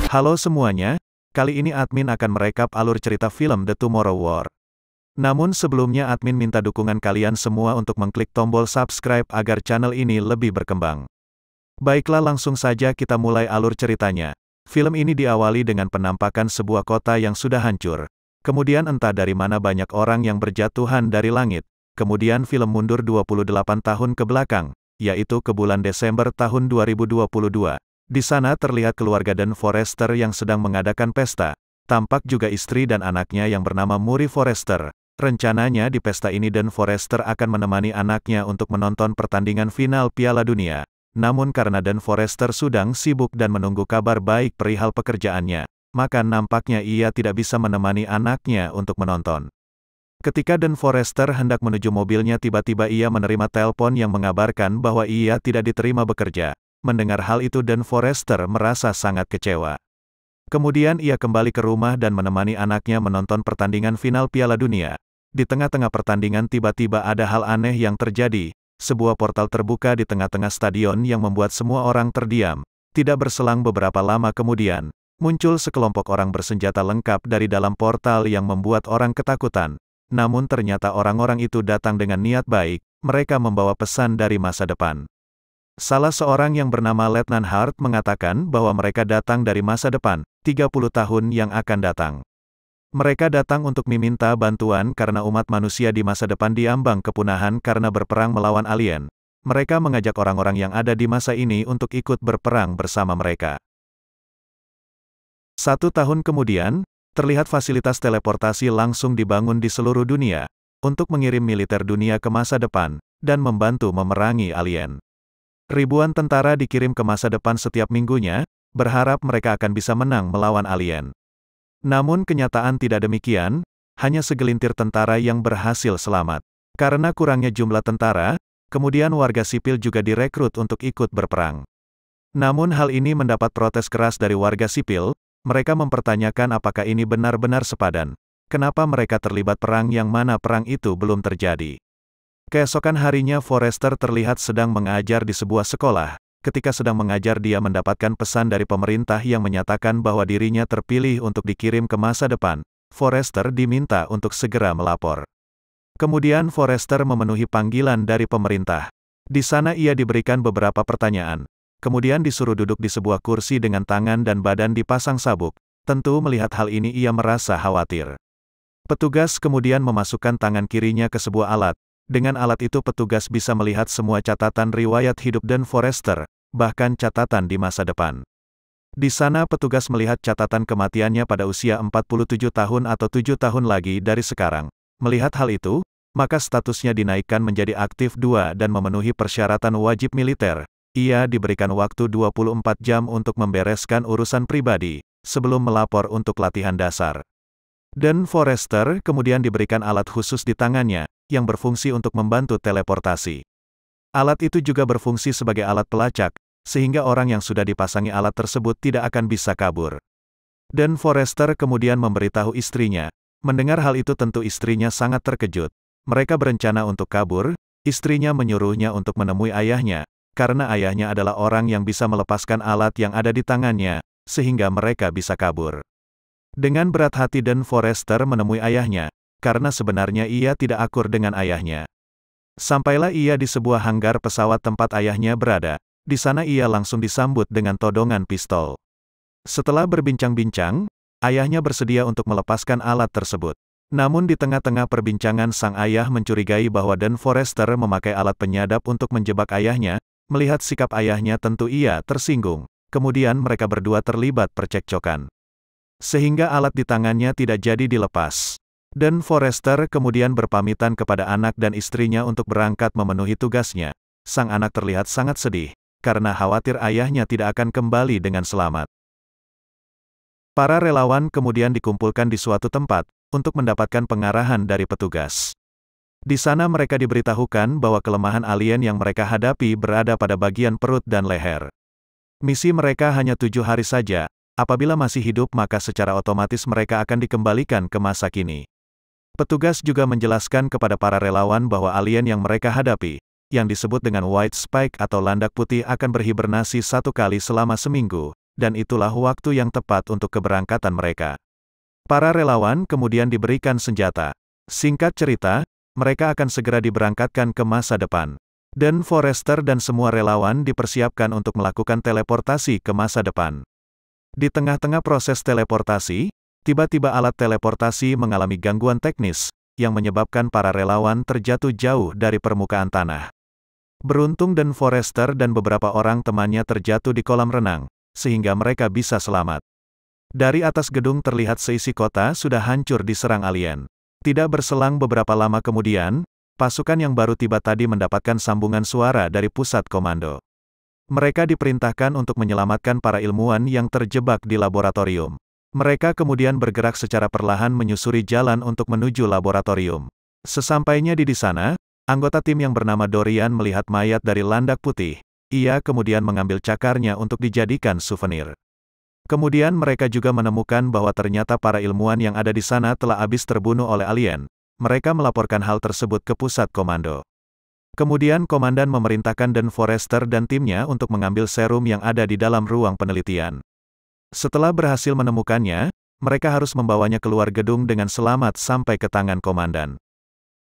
Halo semuanya, kali ini admin akan merekap alur cerita film The Tomorrow War. Namun sebelumnya admin minta dukungan kalian semua untuk mengklik tombol subscribe agar channel ini lebih berkembang. Baiklah, langsung saja kita mulai alur ceritanya. Film ini diawali dengan penampakan sebuah kota yang sudah hancur. Kemudian entah dari mana banyak orang yang berjatuhan dari langit. Kemudian film mundur 28 tahun ke belakang, yaitu ke bulan Desember tahun 2022. Di sana terlihat keluarga Dan Forrester yang sedang mengadakan pesta. Tampak juga istri dan anaknya yang bernama Murray Forrester. Rencananya di pesta ini Dan Forrester akan menemani anaknya untuk menonton pertandingan final Piala Dunia. Namun karena Dan Forrester sedang sibuk dan menunggu kabar baik perihal pekerjaannya, maka nampaknya ia tidak bisa menemani anaknya untuk menonton. Ketika Dan Forrester hendak menuju mobilnya, tiba-tiba ia menerima telepon yang mengabarkan bahwa ia tidak diterima bekerja. Mendengar hal itu Dan Forrester merasa sangat kecewa. Kemudian ia kembali ke rumah dan menemani anaknya menonton pertandingan final Piala Dunia. Di tengah-tengah pertandingan tiba-tiba ada hal aneh yang terjadi. Sebuah portal terbuka di tengah-tengah stadion yang membuat semua orang terdiam. Tidak berselang beberapa lama kemudian, muncul sekelompok orang bersenjata lengkap dari dalam portal yang membuat orang ketakutan. Namun ternyata orang-orang itu datang dengan niat baik, mereka membawa pesan dari masa depan. Salah seorang yang bernama Letnan Hart mengatakan bahwa mereka datang dari masa depan, 30 tahun yang akan datang. Mereka datang untuk meminta bantuan karena umat manusia di masa depan diambang kepunahan karena berperang melawan alien. Mereka mengajak orang-orang yang ada di masa ini untuk ikut berperang bersama mereka. 1 tahun kemudian, terlihat fasilitas teleportasi langsung dibangun di seluruh dunia, untuk mengirim militer dunia ke masa depan, dan membantu memerangi alien. Ribuan tentara dikirim ke masa depan setiap minggunya, berharap mereka akan bisa menang melawan alien. Namun kenyataan tidak demikian, hanya segelintir tentara yang berhasil selamat. Karena kurangnya jumlah tentara, kemudian warga sipil juga direkrut untuk ikut berperang. Namun hal ini mendapat protes keras dari warga sipil, mereka mempertanyakan apakah ini benar-benar sepadan. Kenapa mereka terlibat perang yang mana perang itu belum terjadi. Keesokan harinya Forrester terlihat sedang mengajar di sebuah sekolah. Ketika sedang mengajar dia mendapatkan pesan dari pemerintah yang menyatakan bahwa dirinya terpilih untuk dikirim ke masa depan. Forrester diminta untuk segera melapor. Kemudian Forrester memenuhi panggilan dari pemerintah. Di sana ia diberikan beberapa pertanyaan. Kemudian disuruh duduk di sebuah kursi dengan tangan dan badan dipasang sabuk. Tentu melihat hal ini ia merasa khawatir. Petugas kemudian memasukkan tangan kirinya ke sebuah alat. Dengan alat itu petugas bisa melihat semua catatan riwayat hidup Dan Forrester, bahkan catatan di masa depan. Di sana petugas melihat catatan kematiannya pada usia 47 tahun atau 7 tahun lagi dari sekarang. Melihat hal itu, maka statusnya dinaikkan menjadi aktif 2 dan memenuhi persyaratan wajib militer. Ia diberikan waktu 24 jam untuk membereskan urusan pribadi, sebelum melapor untuk latihan dasar. Dan Forrester kemudian diberikan alat khusus di tangannya, yang berfungsi untuk membantu teleportasi. Alat itu juga berfungsi sebagai alat pelacak, sehingga orang yang sudah dipasangi alat tersebut tidak akan bisa kabur. Dan Forrester kemudian memberitahu istrinya. Mendengar hal itu tentu istrinya sangat terkejut. Mereka berencana untuk kabur, istrinya menyuruhnya untuk menemui ayahnya, karena ayahnya adalah orang yang bisa melepaskan alat yang ada di tangannya, sehingga mereka bisa kabur. Dengan berat hati Dan Forrester menemui ayahnya, karena sebenarnya ia tidak akur dengan ayahnya. Sampailah ia di sebuah hanggar pesawat tempat ayahnya berada. Di sana ia langsung disambut dengan todongan pistol. Setelah berbincang-bincang, ayahnya bersedia untuk melepaskan alat tersebut. Namun di tengah-tengah perbincangan sang ayah mencurigai bahwa Dan Forrester memakai alat penyadap untuk menjebak ayahnya. Melihat sikap ayahnya tentu ia tersinggung. Kemudian mereka berdua terlibat percekcokan. Sehingga alat di tangannya tidak jadi dilepas. Dan Forrester kemudian berpamitan kepada anak dan istrinya untuk berangkat memenuhi tugasnya. Sang anak terlihat sangat sedih, karena khawatir ayahnya tidak akan kembali dengan selamat. Para relawan kemudian dikumpulkan di suatu tempat, untuk mendapatkan pengarahan dari petugas. Di sana mereka diberitahukan bahwa kelemahan alien yang mereka hadapi berada pada bagian perut dan leher. Misi mereka hanya 7 hari saja, apabila masih hidup maka secara otomatis mereka akan dikembalikan ke masa kini. Petugas juga menjelaskan kepada para relawan bahwa alien yang mereka hadapi, yang disebut dengan White Spike atau landak putih akan berhibernasi 1 kali selama seminggu, dan itulah waktu yang tepat untuk keberangkatan mereka. Para relawan kemudian diberikan senjata. Singkat cerita, mereka akan segera diberangkatkan ke masa depan. Dan Forrester dan semua relawan dipersiapkan untuk melakukan teleportasi ke masa depan. Di tengah-tengah proses teleportasi, tiba-tiba alat teleportasi mengalami gangguan teknis, yang menyebabkan para relawan terjatuh jauh dari permukaan tanah. Beruntung dan Forrester dan beberapa orang temannya terjatuh di kolam renang, sehingga mereka bisa selamat. Dari atas gedung terlihat seisi kota sudah hancur diserang alien. Tidak berselang beberapa lama kemudian, pasukan yang baru tiba tadi mendapatkan sambungan suara dari pusat komando. Mereka diperintahkan untuk menyelamatkan para ilmuwan yang terjebak di laboratorium. Mereka kemudian bergerak secara perlahan menyusuri jalan untuk menuju laboratorium. Sesampainya di sana, anggota tim yang bernama Dorian melihat mayat dari landak putih. Ia kemudian mengambil cakarnya untuk dijadikan souvenir. Kemudian mereka juga menemukan bahwa ternyata para ilmuwan yang ada di sana telah habis terbunuh oleh alien. Mereka melaporkan hal tersebut ke pusat komando. Kemudian komandan memerintahkan Dan Forrester dan timnya untuk mengambil serum yang ada di dalam ruang penelitian. Setelah berhasil menemukannya, mereka harus membawanya keluar gedung dengan selamat sampai ke tangan komandan.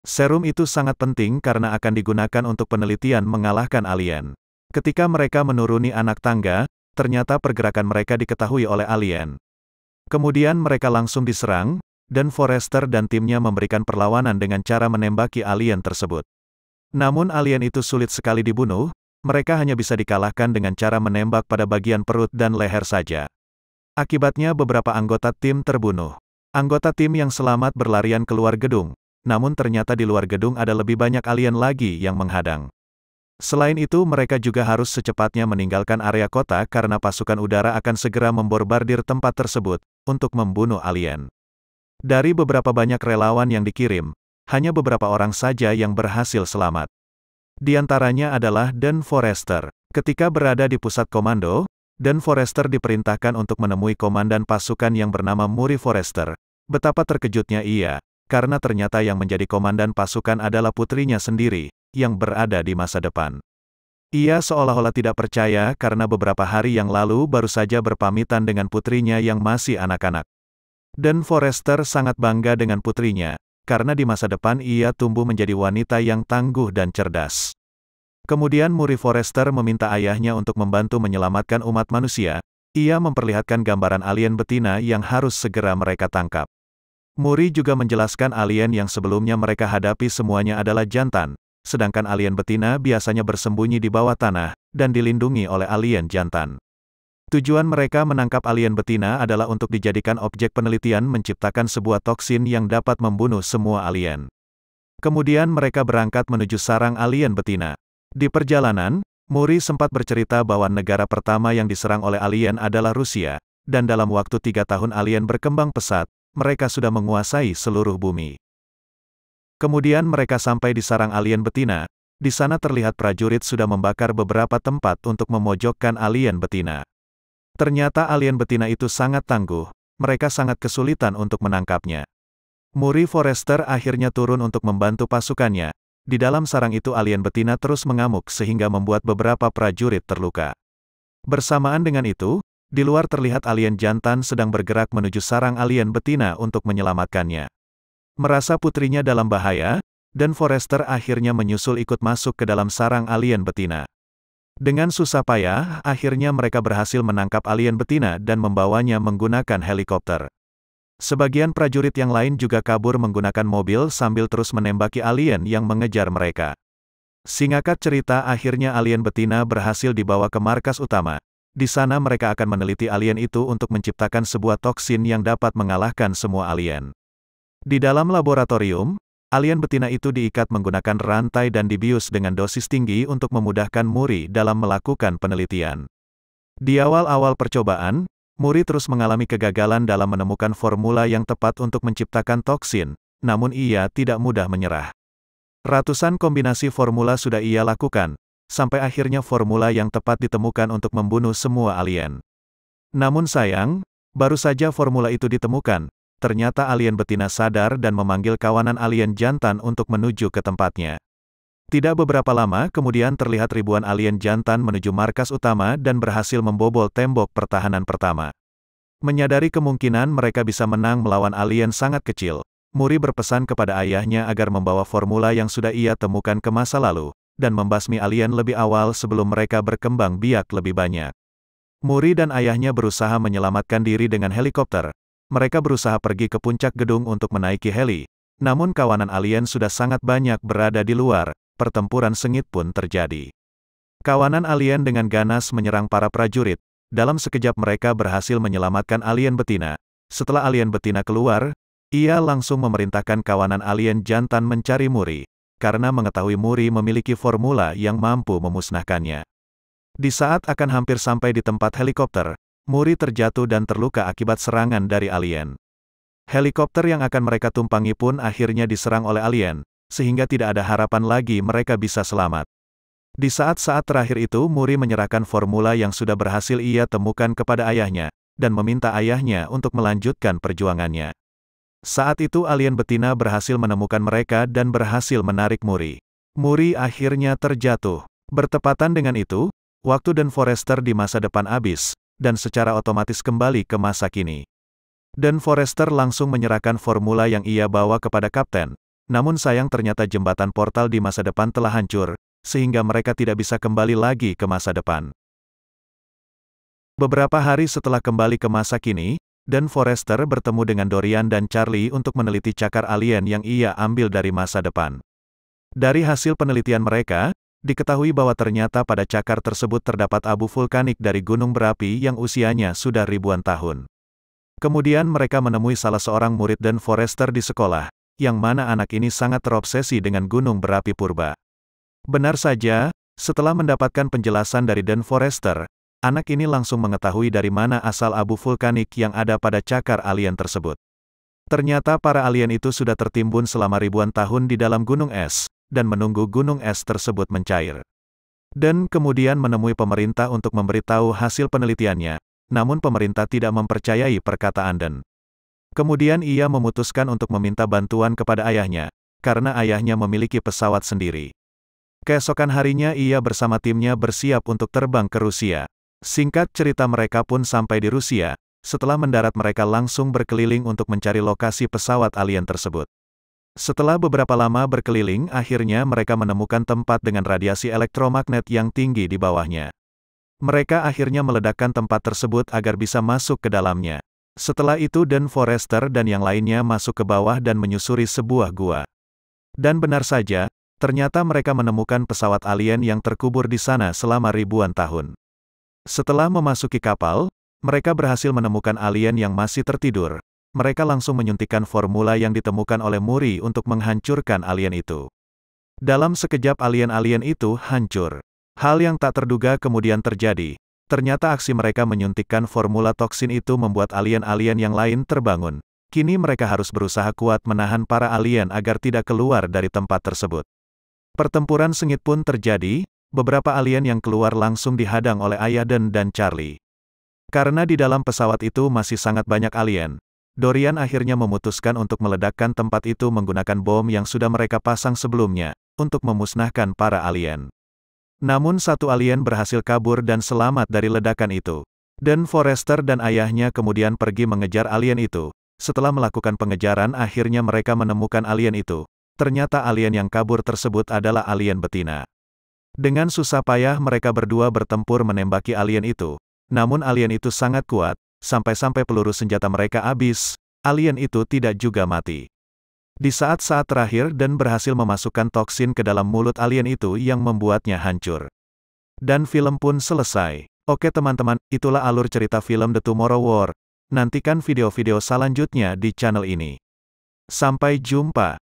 Serum itu sangat penting karena akan digunakan untuk penelitian mengalahkan alien. Ketika mereka menuruni anak tangga, ternyata pergerakan mereka diketahui oleh alien. Kemudian mereka langsung diserang, dan Forrester dan timnya memberikan perlawanan dengan cara menembaki alien tersebut. Namun alien itu sulit sekali dibunuh, mereka hanya bisa dikalahkan dengan cara menembak pada bagian perut dan leher saja. Akibatnya beberapa anggota tim terbunuh. Anggota tim yang selamat berlarian keluar gedung, namun ternyata di luar gedung ada lebih banyak alien lagi yang menghadang. Selain itu mereka juga harus secepatnya meninggalkan area kota karena pasukan udara akan segera membombardir tempat tersebut, untuk membunuh alien. Dari beberapa banyak relawan yang dikirim, hanya beberapa orang saja yang berhasil selamat. Di antaranya adalah Dan Forrester. Ketika berada di pusat komando, Dan Forrester diperintahkan untuk menemui komandan pasukan yang bernama Murray Forrester. Betapa terkejutnya ia, karena ternyata yang menjadi komandan pasukan adalah putrinya sendiri, yang berada di masa depan. Ia seolah-olah tidak percaya karena beberapa hari yang lalu baru saja berpamitan dengan putrinya yang masih anak-anak. Dan Forrester sangat bangga dengan putrinya, karena di masa depan ia tumbuh menjadi wanita yang tangguh dan cerdas. Kemudian Murray Forrester meminta ayahnya untuk membantu menyelamatkan umat manusia. Ia memperlihatkan gambaran alien betina yang harus segera mereka tangkap. Murray juga menjelaskan alien yang sebelumnya mereka hadapi semuanya adalah jantan, sedangkan alien betina biasanya bersembunyi di bawah tanah, dan dilindungi oleh alien jantan. Tujuan mereka menangkap alien betina adalah untuk dijadikan objek penelitian menciptakan sebuah toksin yang dapat membunuh semua alien. Kemudian mereka berangkat menuju sarang alien betina. Di perjalanan, Murray sempat bercerita bahwa negara pertama yang diserang oleh alien adalah Rusia, dan dalam waktu 3 tahun alien berkembang pesat, mereka sudah menguasai seluruh bumi. Kemudian mereka sampai di sarang alien betina. Di sana terlihat prajurit sudah membakar beberapa tempat untuk memojokkan alien betina. Ternyata alien betina itu sangat tangguh, mereka sangat kesulitan untuk menangkapnya. Murray Forrester akhirnya turun untuk membantu pasukannya. Di dalam sarang itu alien betina terus mengamuk sehingga membuat beberapa prajurit terluka. Bersamaan dengan itu, di luar terlihat alien jantan sedang bergerak menuju sarang alien betina untuk menyelamatkannya. Merasa putrinya dalam bahaya, Dan Forrester akhirnya menyusul ikut masuk ke dalam sarang alien betina. Dengan susah payah, akhirnya mereka berhasil menangkap alien betina dan membawanya menggunakan helikopter. Sebagian prajurit yang lain juga kabur menggunakan mobil sambil terus menembaki alien yang mengejar mereka. Singkat cerita akhirnya alien betina berhasil dibawa ke markas utama. Di sana mereka akan meneliti alien itu untuk menciptakan sebuah toksin yang dapat mengalahkan semua alien. Di dalam laboratorium, alien betina itu diikat menggunakan rantai dan dibius dengan dosis tinggi untuk memudahkan Murray dalam melakukan penelitian. Di awal-awal percobaan, Murray terus mengalami kegagalan dalam menemukan formula yang tepat untuk menciptakan toksin, namun ia tidak mudah menyerah. Ratusan kombinasi formula sudah ia lakukan, sampai akhirnya formula yang tepat ditemukan untuk membunuh semua alien. Namun sayang, baru saja formula itu ditemukan, ternyata alien betina sadar dan memanggil kawanan alien jantan untuk menuju ke tempatnya. Tidak beberapa lama kemudian terlihat ribuan alien jantan menuju markas utama dan berhasil membobol tembok pertahanan pertama. Menyadari kemungkinan mereka bisa menang melawan alien sangat kecil, Muri berpesan kepada ayahnya agar membawa formula yang sudah ia temukan ke masa lalu, dan membasmi alien lebih awal sebelum mereka berkembang biak lebih banyak. Muri dan ayahnya berusaha menyelamatkan diri dengan helikopter. Mereka berusaha pergi ke puncak gedung untuk menaiki heli, namun kawanan alien sudah sangat banyak berada di luar. Pertempuran sengit pun terjadi. Kawanan alien dengan ganas menyerang para prajurit. Dalam sekejap mereka berhasil menyelamatkan alien betina. Setelah alien betina keluar, ia langsung memerintahkan kawanan alien jantan mencari Muri, karena mengetahui Muri memiliki formula yang mampu memusnahkannya. Di saat akan hampir sampai di tempat helikopter, Muri terjatuh dan terluka akibat serangan dari alien. Helikopter yang akan mereka tumpangi pun akhirnya diserang oleh alien, sehingga tidak ada harapan lagi mereka bisa selamat. Di saat-saat terakhir itu Muri menyerahkan formula yang sudah berhasil ia temukan kepada ayahnya, dan meminta ayahnya untuk melanjutkan perjuangannya. Saat itu alien betina berhasil menemukan mereka dan berhasil menarik Muri. Muri akhirnya terjatuh. Bertepatan dengan itu, waktu Dan Forrester di masa depan habis, dan secara otomatis kembali ke masa kini. Dan Forrester langsung menyerahkan formula yang ia bawa kepada kapten. Namun sayang ternyata jembatan portal di masa depan telah hancur, sehingga mereka tidak bisa kembali lagi ke masa depan. Beberapa hari setelah kembali ke masa kini, Dan Forrester bertemu dengan Dorian dan Charlie untuk meneliti cakar alien yang ia ambil dari masa depan. Dari hasil penelitian mereka, diketahui bahwa ternyata pada cakar tersebut terdapat abu vulkanik dari gunung berapi yang usianya sudah ribuan tahun. Kemudian mereka menemui salah seorang murid Dan Forrester di sekolah, yang mana anak ini sangat terobsesi dengan gunung berapi purba. Benar saja, setelah mendapatkan penjelasan dari Dan Forrester, anak ini langsung mengetahui dari mana asal abu vulkanik yang ada pada cakar alien tersebut. Ternyata para alien itu sudah tertimbun selama ribuan tahun di dalam gunung es, dan menunggu gunung es tersebut mencair. Dan kemudian menemui pemerintah untuk memberitahu hasil penelitiannya, namun pemerintah tidak mempercayai perkataan Dan. Kemudian ia memutuskan untuk meminta bantuan kepada ayahnya, karena ayahnya memiliki pesawat sendiri. Keesokan harinya ia bersama timnya bersiap untuk terbang ke Rusia. Singkat cerita mereka pun sampai di Rusia. Setelah mendarat mereka langsung berkeliling untuk mencari lokasi pesawat alien tersebut. Setelah beberapa lama berkeliling, akhirnya mereka menemukan tempat dengan radiasi elektromagnet yang tinggi di bawahnya. Mereka akhirnya meledakkan tempat tersebut agar bisa masuk ke dalamnya. Setelah itu Dan Forrester dan yang lainnya masuk ke bawah dan menyusuri sebuah gua. Dan benar saja, ternyata mereka menemukan pesawat alien yang terkubur di sana selama ribuan tahun. Setelah memasuki kapal, mereka berhasil menemukan alien yang masih tertidur. Mereka langsung menyuntikkan formula yang ditemukan oleh Muri untuk menghancurkan alien itu. Dalam sekejap alien-alien itu hancur. Hal yang tak terduga kemudian terjadi. Ternyata aksi mereka menyuntikkan formula toksin itu membuat alien-alien yang lain terbangun. Kini mereka harus berusaha kuat menahan para alien agar tidak keluar dari tempat tersebut. Pertempuran sengit pun terjadi, beberapa alien yang keluar langsung dihadang oleh ayah dan Charlie. Karena di dalam pesawat itu masih sangat banyak alien, Dorian akhirnya memutuskan untuk meledakkan tempat itu menggunakan bom yang sudah mereka pasang sebelumnya, untuk memusnahkan para alien. Namun satu alien berhasil kabur dan selamat dari ledakan itu. Dan Forrester dan ayahnya kemudian pergi mengejar alien itu. Setelah melakukan pengejaran akhirnya mereka menemukan alien itu. Ternyata alien yang kabur tersebut adalah alien betina. Dengan susah payah mereka berdua bertempur menembaki alien itu. Namun alien itu sangat kuat, sampai-sampai peluru senjata mereka habis, alien itu tidak juga mati. Di saat-saat terakhir Dan berhasil memasukkan toksin ke dalam mulut alien itu yang membuatnya hancur. Dan film pun selesai. Oke teman-teman, itulah alur cerita film The Tomorrow War. Nantikan video-video selanjutnya di channel ini. Sampai jumpa.